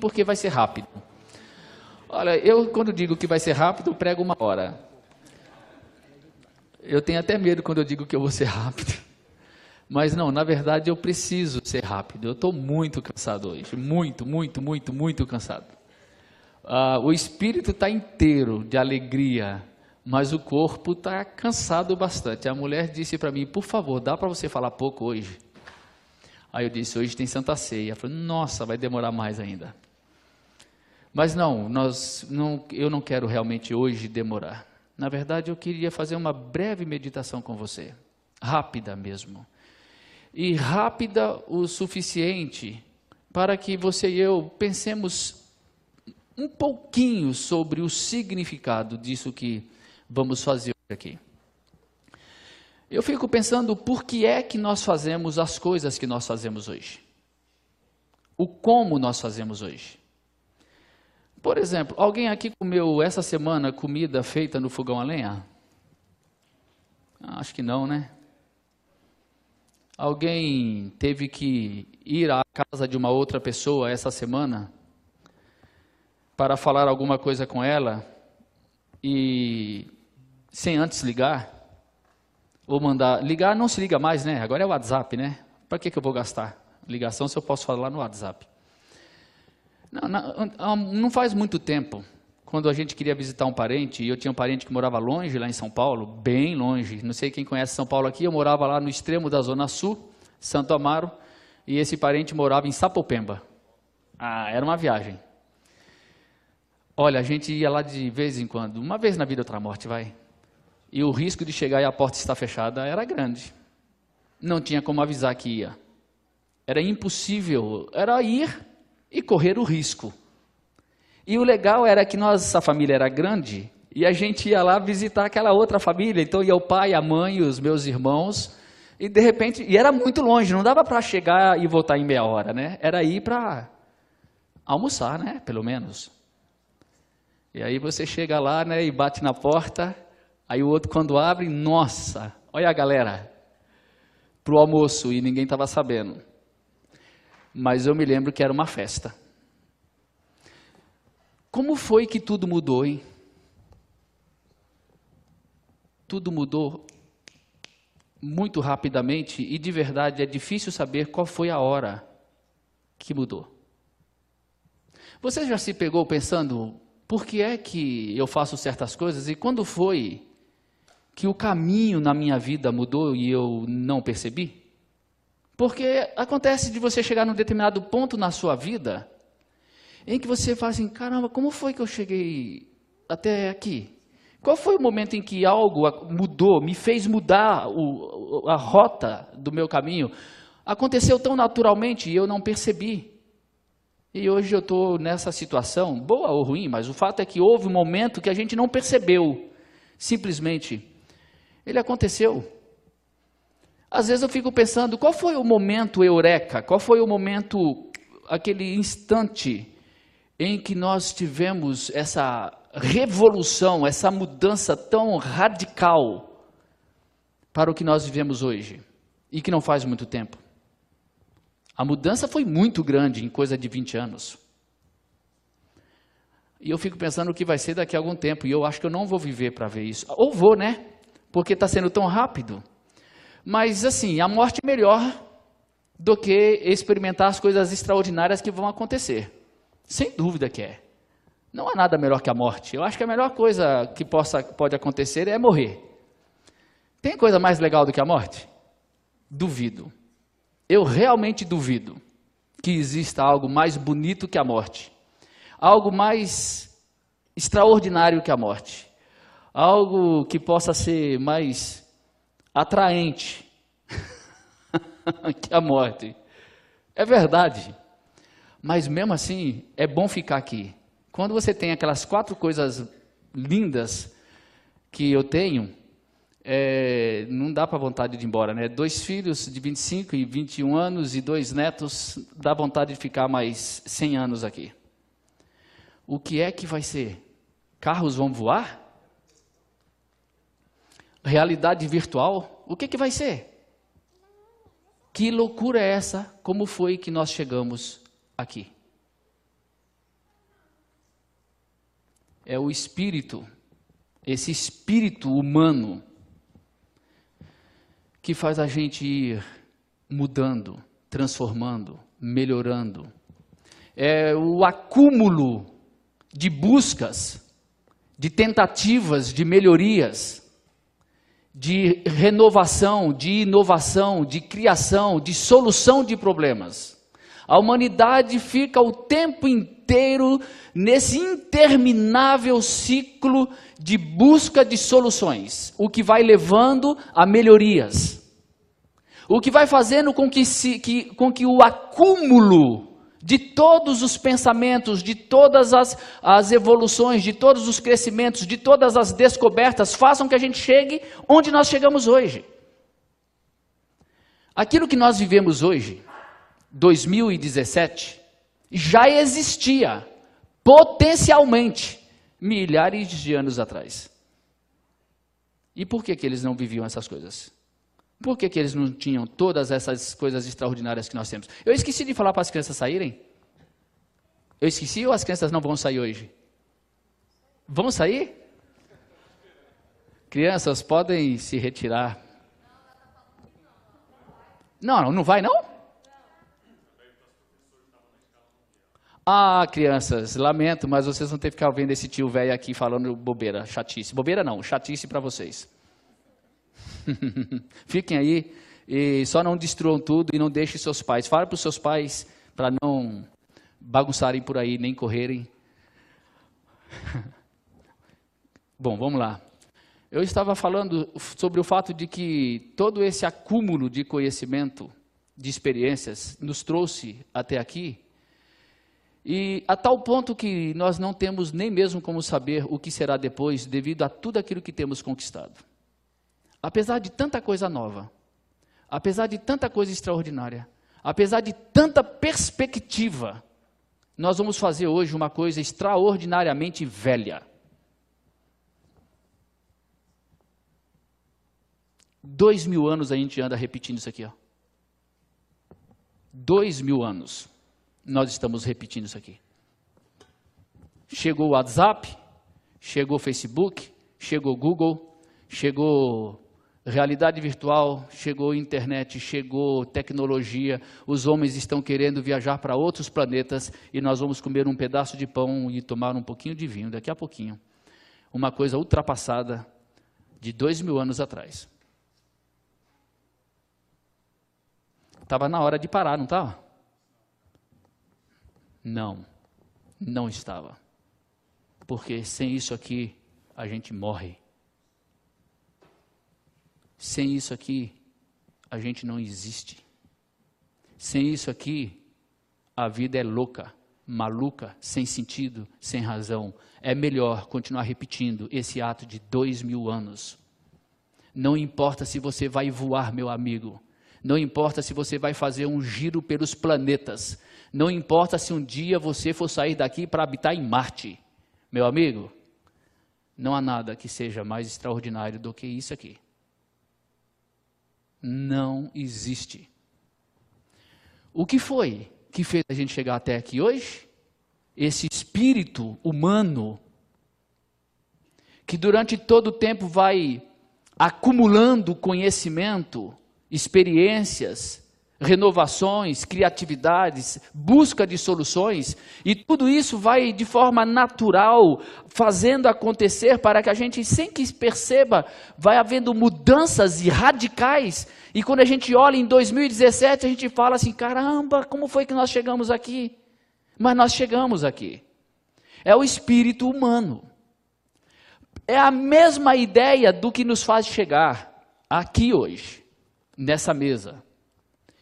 porque vai ser rápido. Olha, eu quando digo que vai ser rápido, eu prego 1 hora. Eu tenho até medo quando eu digo que eu vou ser rápido. Mas não, na verdade eu preciso ser rápido. Eu estou muito cansado hoje. Muito cansado. O espírito está inteiro de alegria, mas o corpo está cansado bastante. A mulher disse para mim, por favor, dá para você falar pouco hoje? Aí eu disse, hoje tem Santa Ceia. Ela falou, nossa, vai demorar mais ainda. Mas não, eu não quero realmente hoje demorar. Na verdade, eu queria fazer uma breve meditação com você. Rápida mesmo. E rápida o suficiente para que você e eu pensemos um pouquinho sobre o significado disso que vamos fazer aqui. Eu fico pensando por que é que nós fazemos as coisas que nós fazemos hoje. O como nós fazemos hoje. Por exemplo, alguém aqui comeu essa semana comida feita no fogão a lenha? Acho que não, né? Alguém teve que ir à casa de uma outra pessoa essa semana para falar alguma coisa com ela e sem antes ligar? Ou mandar... Ligar não se liga mais, né? Agora é o WhatsApp, né? Para que eu vou gastar ligação se eu posso falar no WhatsApp? Não faz muito tempo, quando a gente queria visitar um parente, e eu tinha um parente que morava longe lá em São Paulo, bem longe, não sei quem conhece São Paulo aqui, eu morava lá no extremo da Zona Sul, Santo Amaro, e esse parente morava em Sapopemba. Era uma viagem. Olha, a gente ia lá de vez em quando, uma vez na vida outra morte, vai. E o risco de chegar e a porta estar fechada era grande. Não tinha como avisar que ia. Era impossível, era ir e correr o risco. E o legal era que a família era grande, e a gente ia lá visitar aquela outra família, então ia o pai, a mãe, os meus irmãos, e de repente, e era muito longe, não dava para chegar e voltar em meia hora, né? Era ir para almoçar, né? Pelo menos. E aí você chega lá, né, e bate na porta, aí o outro quando abre, nossa, olha a galera, pro almoço, e ninguém estava sabendo. Mas eu me lembro que era uma festa. Como foi que tudo mudou, hein? Tudo mudou muito rapidamente e de verdade é difícil saber qual foi a hora que mudou. Você já se pegou pensando, por que é que eu faço certas coisas e quando foi que o caminho na minha vida mudou e eu não percebi? Porque acontece de você chegar num determinado ponto na sua vida em que você fala assim, caramba, como foi que eu cheguei até aqui? Qual foi o momento em que algo mudou, me fez mudar a rota do meu caminho? Aconteceu tão naturalmente e eu não percebi. E hoje eu estou nessa situação, boa ou ruim, mas o fato é que houve um momento que a gente não percebeu. Simplesmente, ele aconteceu. Às vezes eu fico pensando, qual foi o momento eureka? Qual foi o momento, aquele instante em que nós tivemos essa revolução, essa mudança tão radical para o que nós vivemos hoje e que não faz muito tempo? A mudança foi muito grande em coisa de 20 anos. E eu fico pensando o que vai ser daqui a algum tempo e eu acho que eu não vou viver para ver isso. Ou vou, né? Porque está sendo tão rápido. Mas, assim, a morte é melhor do que experimentar as coisas extraordinárias que vão acontecer. Sem dúvida que é. Não há nada melhor que a morte. Eu acho que a melhor coisa que pode acontecer é morrer. Tem coisa mais legal do que a morte? Duvido. Eu realmente duvido que exista algo mais bonito que a morte. Algo mais extraordinário que a morte. Algo que possa ser mais atraente que a morte. É verdade. Mas mesmo assim, é bom ficar aqui. Quando você tem aquelas 4 coisas lindas que eu tenho, não dá para vontade de ir embora, né? 2 filhos de 25 e 21 anos e 2 netos, dá vontade de ficar mais 100 anos aqui. O que é que vai ser? Carros vão voar? Realidade virtual? O que vai ser? Que loucura é essa? Como foi que nós chegamos aqui? é o espírito, esse espírito humano, que faz a gente ir mudando, transformando, melhorando. É o acúmulo de buscas, de tentativas, de melhorias, de renovação, de inovação, de criação, de solução de problemas. A humanidade fica o tempo inteiro nesse interminável ciclo de busca de soluções, o que vai levando a melhorias. O que vai fazendo com que o acúmulo de todos os pensamentos, de todas as evoluções, de todos os crescimentos, de todas as descobertas, façam que a gente chegue onde nós chegamos hoje. Aquilo que nós vivemos hoje, 2017, já existia potencialmente milhares de anos atrás. E por que eles não viviam essas coisas? Por que eles não tinham todas essas coisas extraordinárias que nós temos? Eu esqueci de falar para as crianças saírem? Eu esqueci ou as crianças não vão sair hoje? Vão sair? Crianças, podem se retirar. Não vai não? Ah, crianças, lamento, mas vocês vão ter que ficar vendo esse tio velho aqui falando bobeira, chatice. Bobeira não, chatice para vocês. Fiquem aí e só não destruam tudo e não deixem seus pais. Fala para os seus pais para não bagunçarem por aí, nem correrem. Bom, vamos lá. Eu estava falando sobre o fato de que todo esse acúmulo de conhecimento, de experiências, nos trouxe até aqui. E a tal ponto que nós não temos nem mesmo como saber o que será depois, devido a tudo aquilo que temos conquistado. Apesar de tanta coisa nova, apesar de tanta coisa extraordinária, apesar de tanta perspectiva, nós vamos fazer hoje uma coisa extraordinariamente velha. 2000 anos a gente anda repetindo isso aqui, ó. 2000 anos nós estamos repetindo isso aqui. Chegou o WhatsApp, chegou o Facebook, chegou o Google, chegou realidade virtual, chegou internet, chegou tecnologia, os homens estão querendo viajar para outros planetas e nós vamos comer um pedaço de pão e tomar um pouquinho de vinho daqui a pouquinho. Uma coisa ultrapassada de 2000 anos atrás. Estava na hora de parar, não estava? Não, não estava. Porque sem isso aqui a gente morre. Sem isso aqui, a gente não existe. Sem isso aqui, a vida é louca, maluca, sem sentido, sem razão. É melhor continuar repetindo esse ato de 2000 anos. Não importa se você vai voar, meu amigo. Não importa se você vai fazer um giro pelos planetas. Não importa se um dia você for sair daqui para habitar em Marte. Meu amigo, não há nada que seja mais extraordinário do que isso aqui. Não existe. O que foi que fez a gente chegar até aqui hoje? Esse espírito humano que durante todo o tempo vai acumulando conhecimento, experiências, renovações, criatividades, busca de soluções, e tudo isso vai de forma natural, fazendo acontecer para que a gente, sem que perceba, vai havendo mudanças radicais, e quando a gente olha em 2017, a gente fala assim, caramba, como foi que nós chegamos aqui? Mas nós chegamos aqui. É o espírito humano. É a mesma ideia do que nos faz chegar aqui hoje, nessa mesa.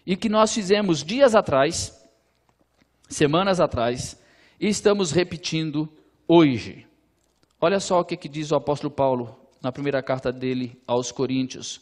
E que nós fizemos dias atrás, semanas atrás, e estamos repetindo hoje. Olha só o que diz o apóstolo Paulo na primeira carta dele aos Coríntios.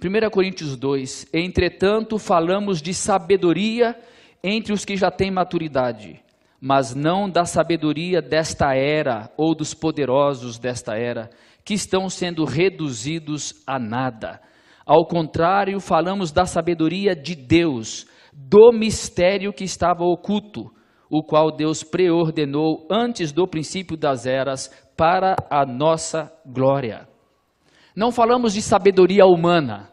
1 Coríntios 2, entretanto falamos de sabedoria entre os que já têm maturidade, mas não da sabedoria desta era ou dos poderosos desta era, que estão sendo reduzidos a nada. Ao contrário, falamos da sabedoria de Deus, do mistério que estava oculto, o qual Deus preordenou antes do princípio das eras para a nossa glória. Não falamos de sabedoria humana,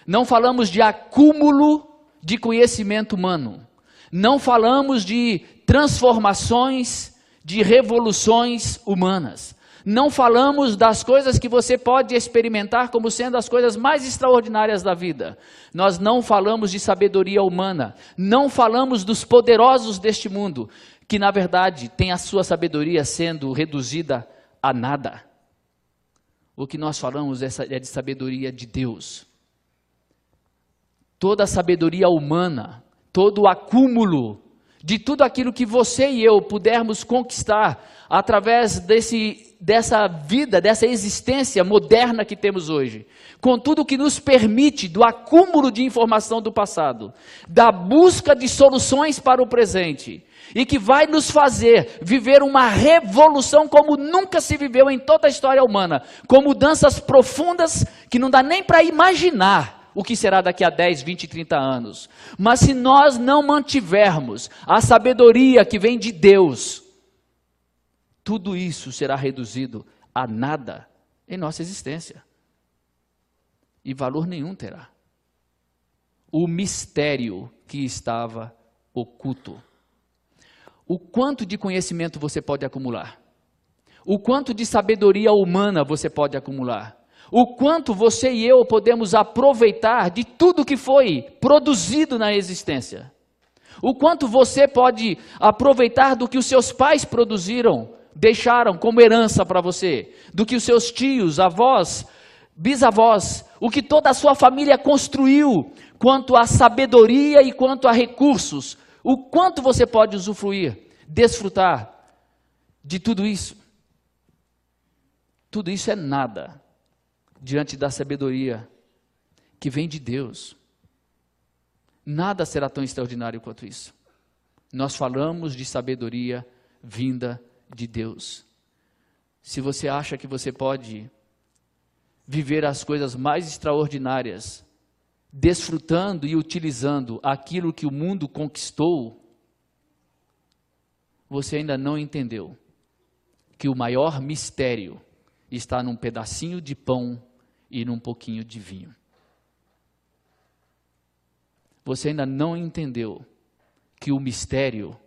não falamos de acúmulo de conhecimento humano, não falamos de transformações, de revoluções humanas. Não falamos das coisas que você pode experimentar como sendo as coisas mais extraordinárias da vida. Nós não falamos de sabedoria humana. Não falamos dos poderosos deste mundo, que na verdade tem a sua sabedoria sendo reduzida a nada. O que nós falamos é de sabedoria de Deus. Toda a sabedoria humana, todo o acúmulo de tudo aquilo que você e eu pudermos conquistar através dessa vida, dessa existência moderna que temos hoje, com tudo que nos permite do acúmulo de informação do passado, da busca de soluções para o presente, e que vai nos fazer viver uma revolução como nunca se viveu em toda a história humana, com mudanças profundas que não dá nem para imaginar o que será daqui a 10, 20, 30 anos. Mas se nós não mantivermos a sabedoria que vem de Deus, tudo isso será reduzido a nada em nossa existência. E valor nenhum terá. O mistério que estava oculto. O quanto de conhecimento você pode acumular? O quanto de sabedoria humana você pode acumular? O quanto você e eu podemos aproveitar de tudo que foi produzido na existência? O quanto você pode aproveitar do que os seus pais produziram, deixaram como herança para você, do que os seus tios, avós, bisavós, o que toda a sua família construiu, quanto a sabedoria e quanto a recursos, o quanto você pode usufruir, desfrutar de tudo isso? Tudo isso é nada diante da sabedoria que vem de Deus. Nada será tão extraordinário quanto isso. Nós falamos de sabedoria vinda de Deus. Se você acha que você pode viver as coisas mais extraordinárias, desfrutando e utilizando aquilo que o mundo conquistou, você ainda não entendeu que o maior mistério está num pedacinho de pão e num pouquinho de vinho. Você ainda não entendeu que o mistério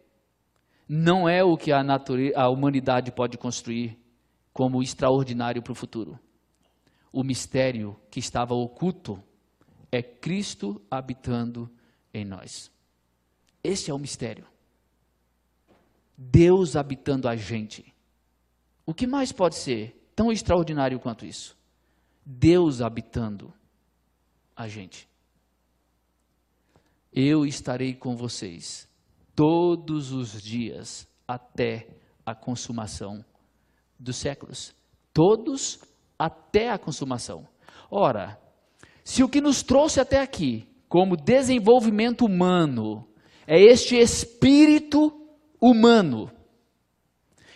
não é o que a humanidade pode construir como extraordinário para o futuro. O mistério que estava oculto é Cristo habitando em nós. Esse é o mistério. Deus habitando a gente. O que mais pode ser tão extraordinário quanto isso? Deus habitando a gente. Eu estarei com vocês todos os dias até a consumação dos séculos. Todos até a consumação. Ora, se o que nos trouxe até aqui, como desenvolvimento humano, é este espírito humano,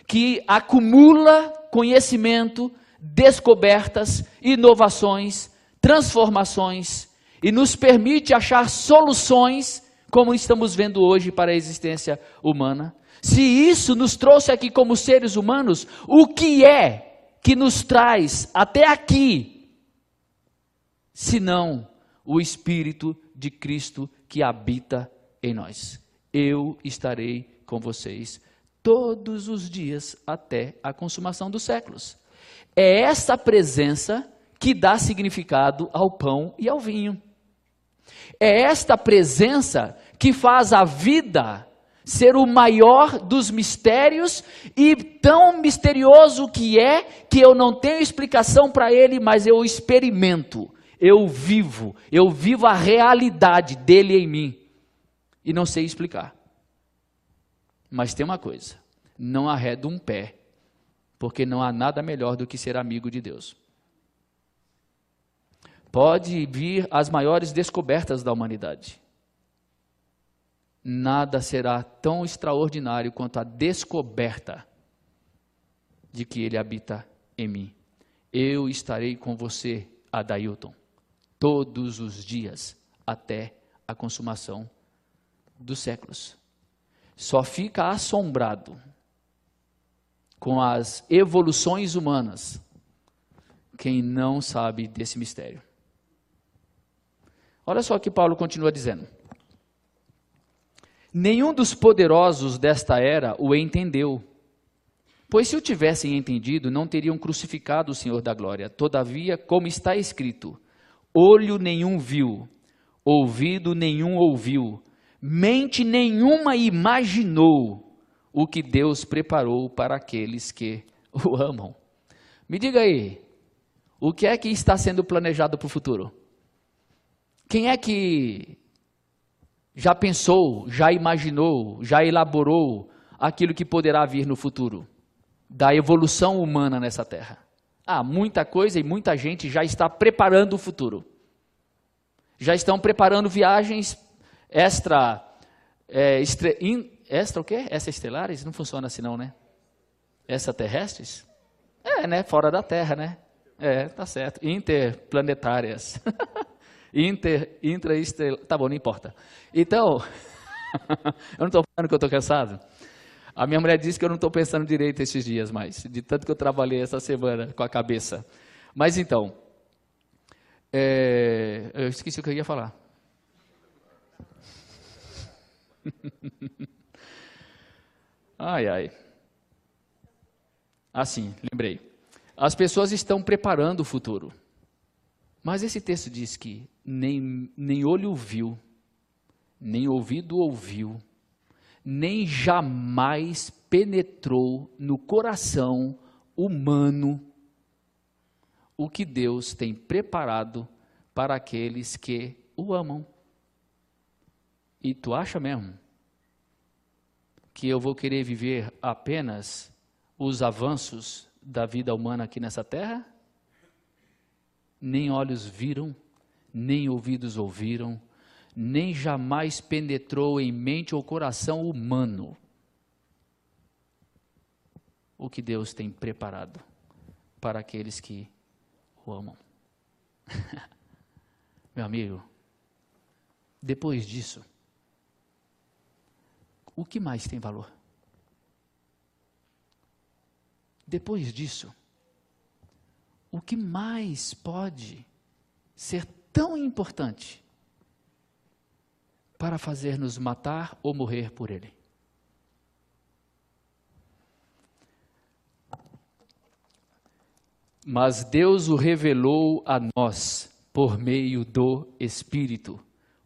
que acumula conhecimento, descobertas, inovações, transformações, e nos permite achar soluções, como estamos vendo hoje para a existência humana. Se isso nos trouxe aqui como seres humanos, o que é que nos traz até aqui, senão o Espírito de Cristo que habita em nós? Eu estarei com vocês todos os dias até a consumação dos séculos. É essa presença que dá significado ao pão e ao vinho. É esta presença que faz a vida ser o maior dos mistérios, e tão misterioso que é, que eu não tenho explicação para ele, mas eu experimento, eu vivo a realidade dele em mim, e não sei explicar. Mas tem uma coisa, não arredo um pé, porque não há nada melhor do que ser amigo de Deus. Pode vir as maiores descobertas da humanidade. Nada será tão extraordinário quanto a descoberta de que Ele habita em mim. Eu estarei com você, Adailton, todos os dias até a consumação dos séculos. só fica assombrado com as evoluções humanas quem não sabe desse mistério. Olha só o que Paulo continua dizendo. Nenhum dos poderosos desta era o entendeu, pois se o tivessem entendido, não teriam crucificado o Senhor da glória. Todavia, como está escrito, olho nenhum viu, ouvido nenhum ouviu, mente nenhuma imaginou o que Deus preparou para aqueles que o amam. Me diga aí, o que é que está sendo planejado para o futuro? Quem é que já pensou, já imaginou, já elaborou aquilo que poderá vir no futuro? Da evolução humana nessa terra. Muita coisa e muita gente já está preparando o futuro. Já estão preparando viagens extraestelares? Não funciona assim não, né? Extraterrestres? Né? Fora da Terra, né? Tá certo. Interplanetárias. Intraestelar. Tá bom, não importa. Então, eu não estou falando que eu estou cansado. A minha mulher disse que eu não estou pensando direito esses dias mais, de tanto que eu trabalhei essa semana com a cabeça. Mas então, eu esqueci o que eu ia falar. Assim, lembrei. As pessoas estão preparando o futuro. Mas esse texto diz que nem olho viu, nem ouvido ouviu, nem jamais penetrou no coração humano o que Deus tem preparado para aqueles que o amam. E tu acha mesmo que eu vou querer viver apenas os avanços da vida humana aqui nessa terra? Nem olhos viram, nem ouvidos ouviram, nem jamais penetrou em mente ou coração humano o que Deus tem preparado para aqueles que o amam. Meu amigo, depois disso, o que mais tem valor? Depois disso, o que mais pode ser tão importante para fazer-nos matar ou morrer por Ele? Mas Deus o revelou a nós por meio do Espírito.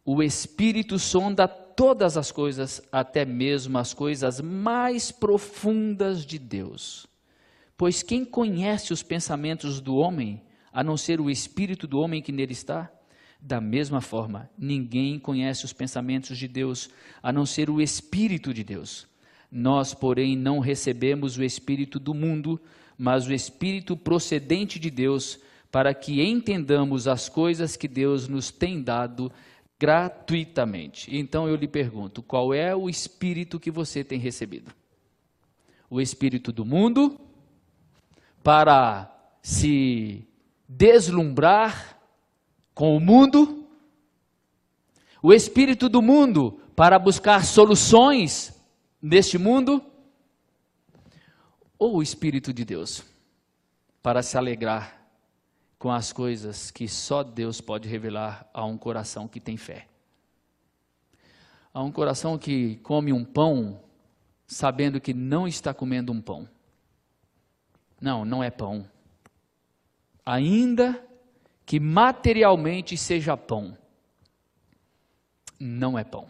O Espírito sonda todas as coisas, até mesmo as coisas mais profundas de Deus. Pois quem conhece os pensamentos do homem, a não ser o Espírito do homem que nele está? Da mesma forma, ninguém conhece os pensamentos de Deus, a não ser o Espírito de Deus. Nós, porém, não recebemos o Espírito do mundo, mas o Espírito procedente de Deus, para que entendamos as coisas que Deus nos tem dado gratuitamente. Então eu lhe pergunto, qual é o Espírito que você tem recebido? O Espírito do mundo, para se deslumbrar com o mundo? O Espírito do mundo para buscar soluções neste mundo? Ou o Espírito de Deus para se alegrar com as coisas que só Deus pode revelar a um coração que tem fé? A um coração que come um pão sabendo que não está comendo um pão. Não, não é pão. Ainda que materialmente seja pão, não é pão.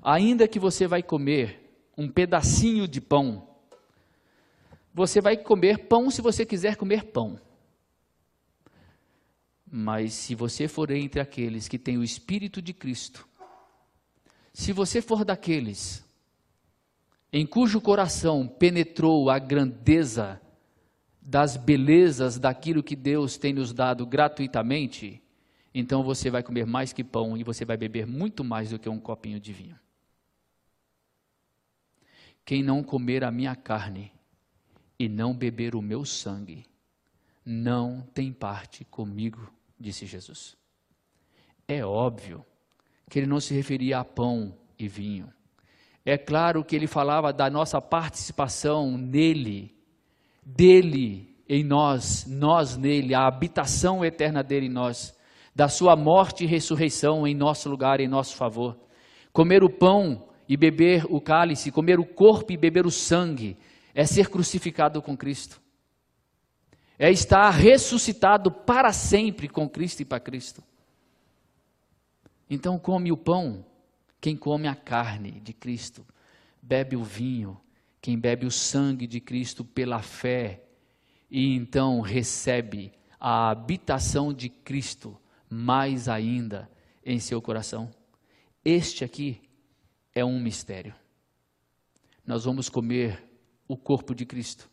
Ainda que você vai comer um pedacinho de pão, você vai comer pão se você quiser comer pão. Mas se você for entre aqueles que têm o Espírito de Cristo, se você for daqueles em cujo coração penetrou a grandeza das belezas daquilo que Deus tem nos dado gratuitamente, então você vai comer mais que pão e você vai beber muito mais do que um copinho de vinho. Quem não comer a minha carne e não beber o meu sangue, não tem parte comigo, disse Jesus. É óbvio que ele não se referia a pão e vinho. É claro que ele falava da nossa participação nele, dele em nós, nós nele, a habitação eterna dele em nós, da sua morte e ressurreição em nosso lugar, em nosso favor. Comer o pão e beber o cálice, comer o corpo e beber o sangue, é ser crucificado com Cristo. É estar ressuscitado para sempre com Cristo e para Cristo. Então come o pão quem come a carne de Cristo, bebe o vinho, quem bebe o sangue de Cristo pela fé, e então recebe a habitação de Cristo mais ainda em seu coração. Este aqui é um mistério. Nós vamos comer o corpo de Cristo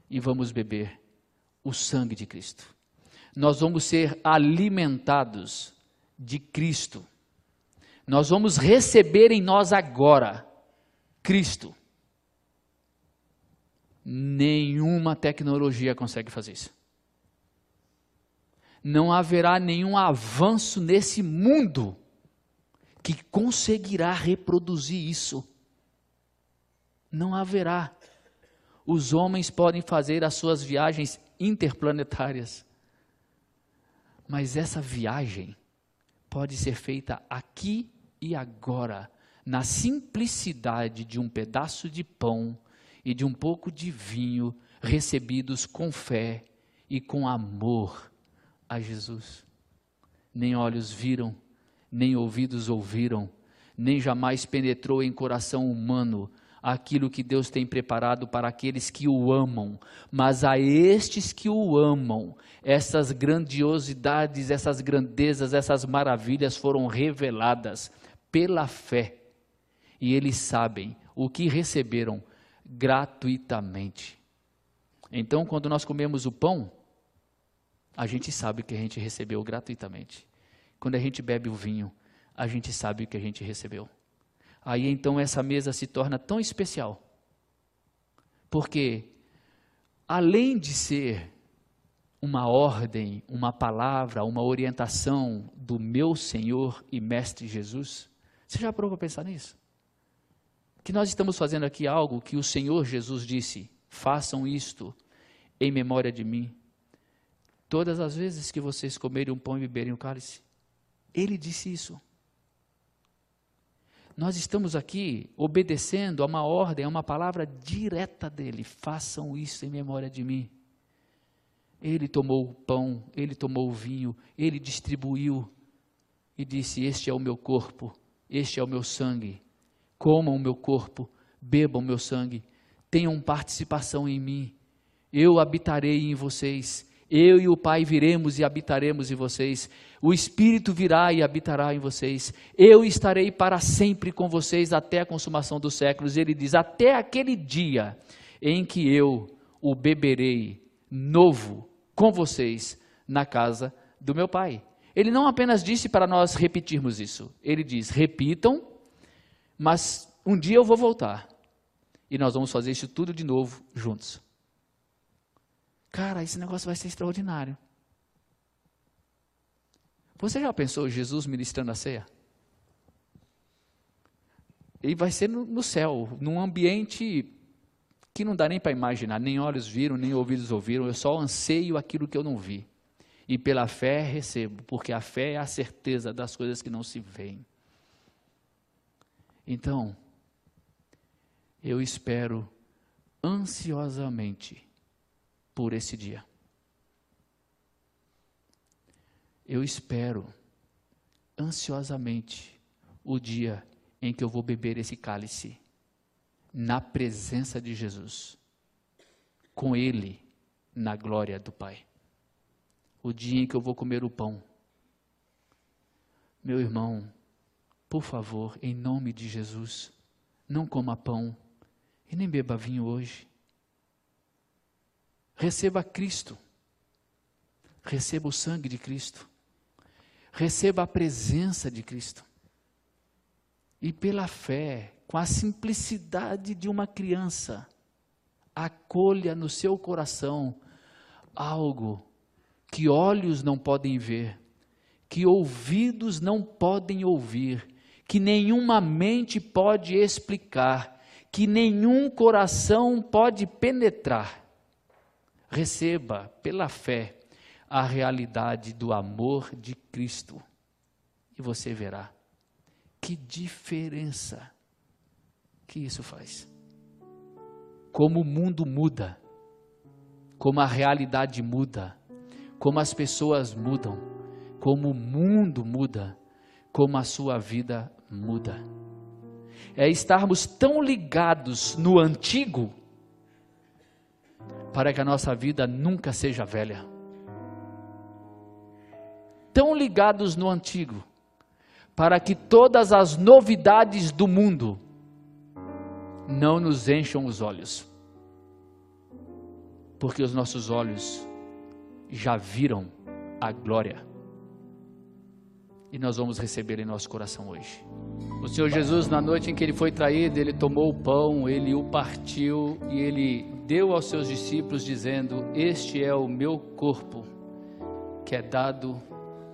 e vamos beber o sangue de Cristo. Nós vamos ser alimentados de Cristo. Nós vamos receber em nós agora Cristo. Nenhuma tecnologia consegue fazer isso. Não haverá nenhum avanço nesse mundo que conseguirá reproduzir isso. Não haverá. Os homens podem fazer as suas viagens interplanetárias, mas essa viagem pode ser feita aqui e agora, na simplicidade de um pedaço de pão e de um pouco de vinho, recebidos com fé e com amor a Jesus. Nem olhos viram, nem ouvidos ouviram, nem jamais penetrou em coração humano aquilo que Deus tem preparado para aqueles que o amam, mas a estes que o amam, essas grandiosidades, essas grandezas, essas maravilhas foram reveladas pela fé, e eles sabem o que receberam gratuitamente. Então, quando nós comemos o pão, a gente sabe que a gente recebeu gratuitamente. Quando a gente bebe o vinho, a gente sabe o que a gente recebeu. Aí então essa mesa se torna tão especial, porque além de ser uma ordem, uma palavra, uma orientação do meu Senhor e Mestre Jesus, você já parou para pensar nisso? Que nós estamos fazendo aqui algo que o Senhor Jesus disse: façam isto em memória de mim, todas as vezes que vocês comerem o pão e beberem o cálice. Ele disse isso. Nós estamos aqui obedecendo a uma ordem, a uma palavra direta dele: façam isso em memória de mim. Ele tomou o pão, ele tomou o vinho, ele distribuiu e disse: este é o meu corpo, este é o meu sangue. Comam o meu corpo, bebam o meu sangue, tenham participação em mim. Eu habitarei em vocês. Eu e o Pai viremos e habitaremos em vocês. O Espírito virá e habitará em vocês. Eu estarei para sempre com vocês até a consumação dos séculos. Ele diz: até aquele dia em que eu o beberei novo com vocês na casa do meu Pai. Ele não apenas disse para nós repetirmos isso. Ele diz: repitam, mas um dia eu vou voltar. E nós vamos fazer isso tudo de novo juntos. Cara, esse negócio vai ser extraordinário. Você já pensou Jesus ministrando a ceia? E vai ser no céu, num ambiente que não dá nem para imaginar, nem olhos viram, nem ouvidos ouviram, eu só anseio aquilo que eu não vi. E pela fé recebo, porque a fé é a certeza das coisas que não se veem. Então, eu espero ansiosamente por esse dia. Eu espero ansiosamente o dia em que eu vou beber esse cálice na presença de Jesus, com Ele na glória do Pai. O dia em que eu vou comer o pão. Meu irmão, por favor, em nome de Jesus, não coma pão e nem beba vinho hoje. Receba Cristo, receba o sangue de Cristo, receba a presença de Cristo. E pela fé, com a simplicidade de uma criança, acolha no seu coração algo que olhos não podem ver, que ouvidos não podem ouvir, que nenhuma mente pode explicar, que nenhum coração pode penetrar. Receba pela fé a realidade do amor de Cristo e você verá que diferença que isso faz. Como o mundo muda, como a realidade muda, como as pessoas mudam, como o mundo muda, como a sua vida muda. É estarmos tão ligados no antigo, para que a nossa vida nunca seja velha. Tão ligados no antigo, para que todas as novidades do mundo não nos encham os olhos. Porque os nossos olhos já viram a glória. E nós vamos receber em nosso coração hoje. O Senhor Jesus, na noite em que Ele foi traído, Ele tomou o pão, Ele o partiu e Ele deu aos seus discípulos dizendo: este é o meu corpo, que é dado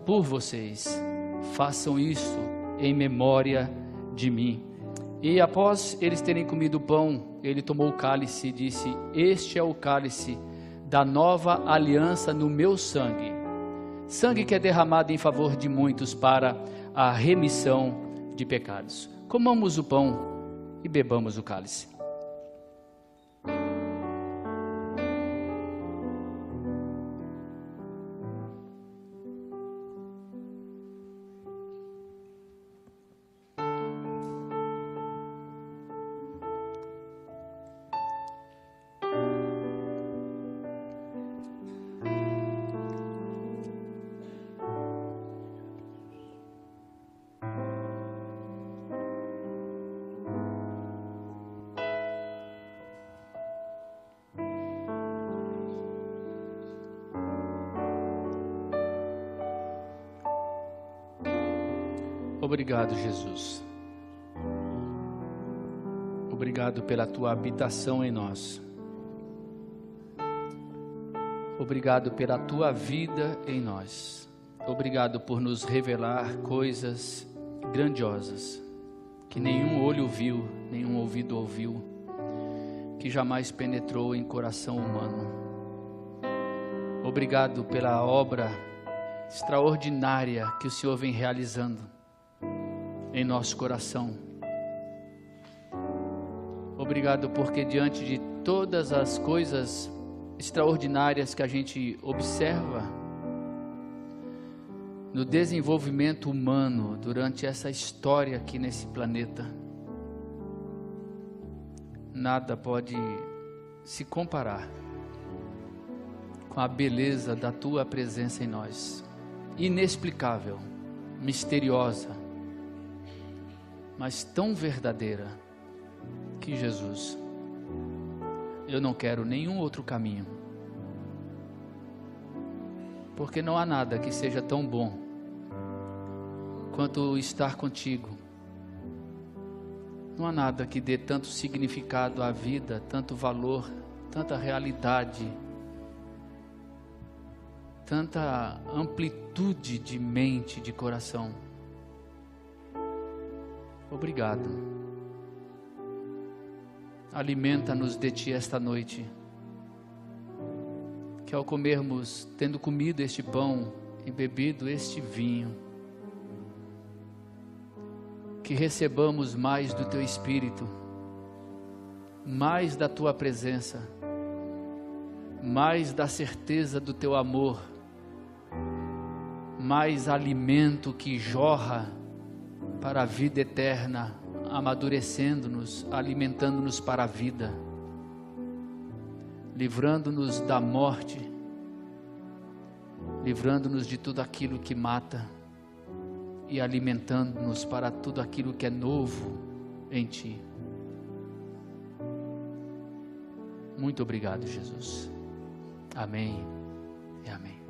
por vocês. Façam isso em memória de mim. E após eles terem comido o pão, Ele tomou o cálice e disse: este é o cálice da nova aliança no meu sangue. Sangue que é derramado em favor de muitos para a remissão de pecados. Comamos o pão e bebamos o cálice. Obrigado, Jesus. Obrigado pela tua habitação em nós. Obrigado pela tua vida em nós. Obrigado por nos revelar coisas grandiosas que nenhum olho viu, nenhum ouvido ouviu, que jamais penetrou em coração humano. Obrigado pela obra extraordinária que o Senhor vem realizando em nosso coração. Obrigado porque diante de todas as coisas extraordinárias que a gente observa no desenvolvimento humano durante essa história aqui nesse planeta, nada pode se comparar com a beleza da tua presença em nós, inexplicável, misteriosa, mas tão verdadeira, que Jesus, eu não quero nenhum outro caminho, porque não há nada que seja tão bom quanto estar contigo. Não há nada que dê tanto significado à vida, tanto valor, tanta realidade, tanta amplitude de mente, de coração. Obrigado. Alimenta-nos de Ti esta noite, que ao comermos, tendo comido este pão e bebido este vinho, que recebamos mais do Teu Espírito, mais da Tua presença, mais da certeza do Teu amor, mais alimento que jorra para a vida eterna, amadurecendo-nos, alimentando-nos para a vida, livrando-nos da morte, livrando-nos de tudo aquilo que mata e alimentando-nos para tudo aquilo que é novo em Ti. Muito obrigado, Jesus. Amém e amém.